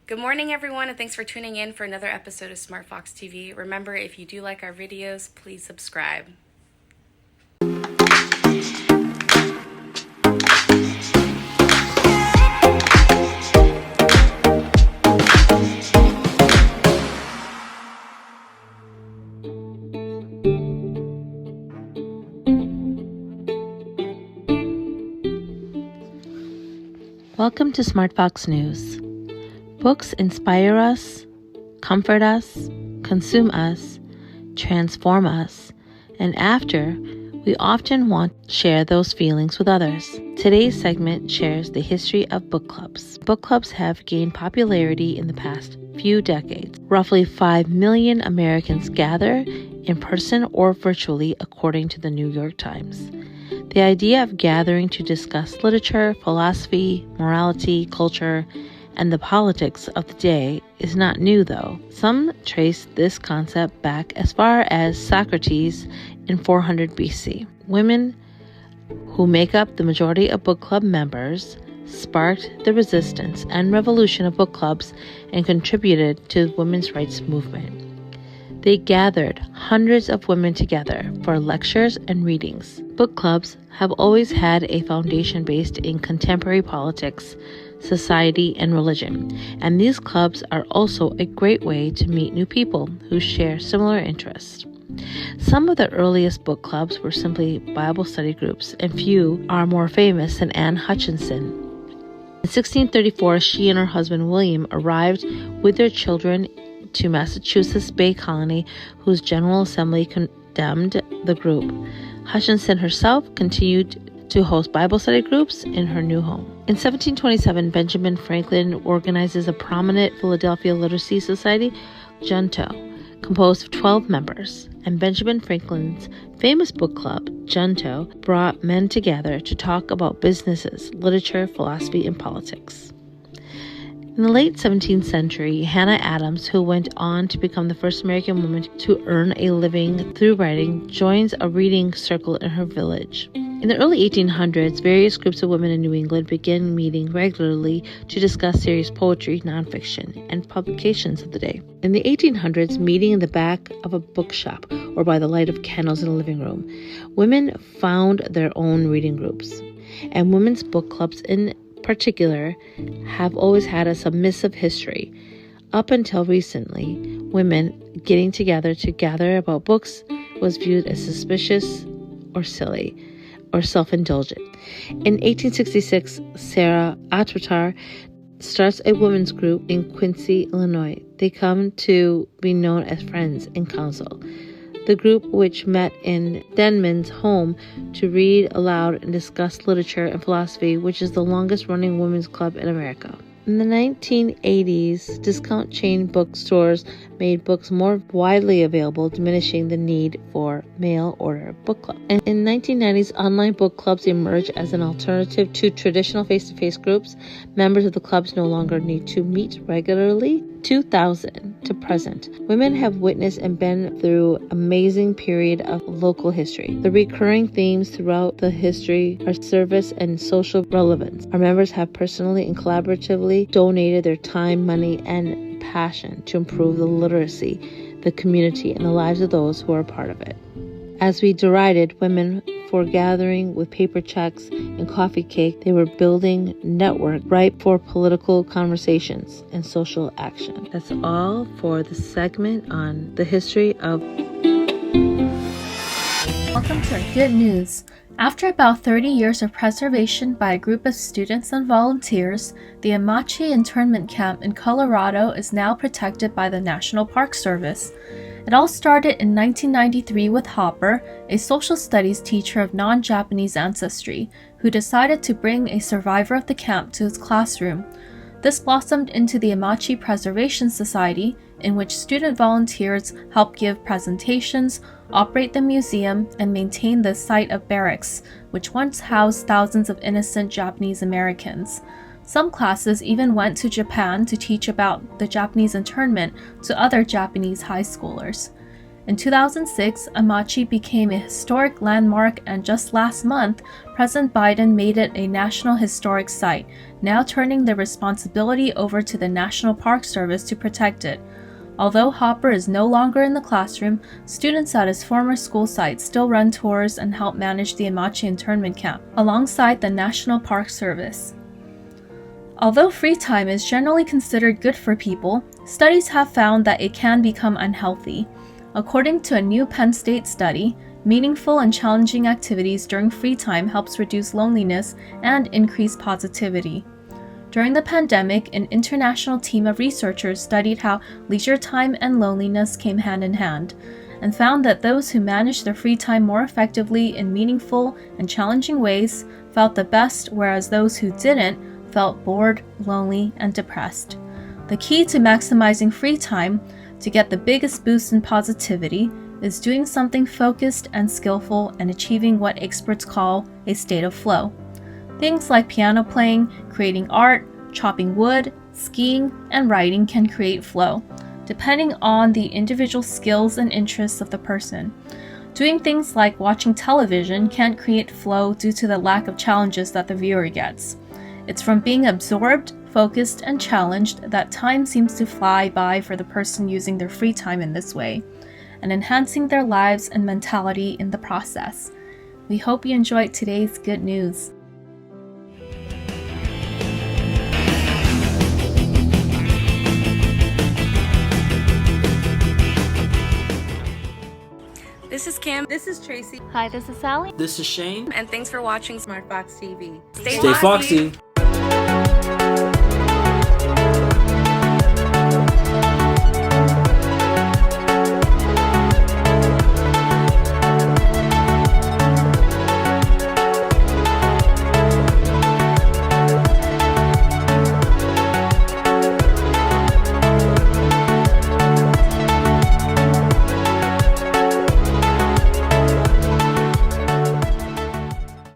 Good morning, everyone, and thanks for tuning in for another episode of SmartFoxTV. Remember, if you do like our videos, please subscribe. Welcome to SmartFox News. Books inspire us, comfort us, consume us, transform us, and after, we often want to share those feelings with others. Today's segment shares the history of book clubs. Book clubs have gained popularity in the past few decades. Roughly 5 million Americans gather in person or virtually, according to the New York Times. The idea of gathering to discuss literature, philosophy, morality, culture, and the politics of the day is not new, though. Some trace this concept back as far as Socrates in 400 BC. Women, who make up the majority of book club members, sparked the resistance and revolution of book clubs and contributed to the women's rights movement. They gathered hundreds of women together for lectures and readings. Book clubs have always had a foundation based in contemporary politics, society, and religion, and these clubs are also a great way to meet new people who share similar interests. Some of the earliest book clubs were simply Bible study groups, and few are more famous than Anne Hutchinson. In 1634, she and her husband William arrived with their children to Massachusetts Bay Colony, whose General Assembly condemned the group. Hutchinson herself continued to host Bible study groups in her new home. In 1727, Benjamin Franklin organizes a prominent Philadelphia Literacy Society, Junto, composed of 12 members, and Benjamin Franklin's famous book club, Junto, brought men together to talk about businesses, literature, philosophy, and politics. In the late 17th century, Hannah Adams, who went on to become the first American woman to earn a living through writing, joins a reading circle in her village. In the early 1800s, various groups of women in New England began meeting regularly to discuss serious poetry, nonfiction, and publications of the day. In the 1800s, meeting in the back of a bookshop or by the light of candles in a living room, women found their own reading groups. And women's book clubs in particular have always had a submissive history. Up until recently, women getting together to gather about books was viewed as suspicious or silly or self-indulgent. In 1866, Sarah Atwater starts a women's group in Quincy, Illinois. They come to be known as Friends in Council. The group, which met in Denman's home to read aloud and discuss literature and philosophy, which is the longest-running women's club in America. In the 1980s, discount chain bookstores made books more widely available, diminishing the need for mail-order book clubs. And in the 1990s, online book clubs emerged as an alternative to traditional face-to-face groups. Members of the clubs no longer need to meet regularly. 2000 to present, women have witnessed and been through an amazing period of local history. The recurring themes throughout the history are service and social relevance. Our members have personally and collaboratively donated their time, money, and passion to improve the literacy, the community, and the lives of those who are a part of it. As we derided women for gathering with paper checks and coffee cake, they were building network ripe for political conversations and social action. That's all for the segment on the history of... Welcome to our good news. After about 30 years of preservation by a group of students and volunteers, the Amache internment camp in Colorado is now protected by the National Park Service. It all started in 1993 with Hopper, a social studies teacher of non-Japanese ancestry, who decided to bring a survivor of the camp to his classroom. This blossomed into the Amache Preservation Society, in which student volunteers help give presentations, operate the museum, and maintain the site of barracks, which once housed thousands of innocent Japanese Americans. Some classes even went to Japan to teach about the Japanese internment to other Japanese high schoolers. In 2006, Amachi became a historic landmark, and just last month, President Biden made it a National Historic Site, now turning the responsibility over to the National Park Service to protect it. Although Hopper is no longer in the classroom, students at his former school site still run tours and help manage the Amachi internment camp, alongside the National Park Service. Although free time is generally considered good for people, studies have found that it can become unhealthy. According to a new Penn State study, meaningful and challenging activities during free time helps reduce loneliness and increase positivity. During the pandemic, an international team of researchers studied how leisure time and loneliness came hand in hand, and found that those who managed their free time more effectively in meaningful and challenging ways felt the best, whereas those who didn't felt bored, lonely, and depressed. The key to maximizing free time to get the biggest boost in positivity is doing something focused and skillful and achieving what experts call a state of flow. Things like piano playing, creating art, chopping wood, skiing, and writing can create flow, depending on the individual skills and interests of the person. Doing things like watching television can't create flow due to the lack of challenges that the viewer gets. It's from being absorbed, focused, and challenged that time seems to fly by for the person using their free time in this way, and enhancing their lives and mentality in the process. We hope you enjoyed today's good news. This is Kim. This is Tracy. Hi, this is Sally. This is Shane. And thanks for watching SmartFox TV. Stay Stay foxy.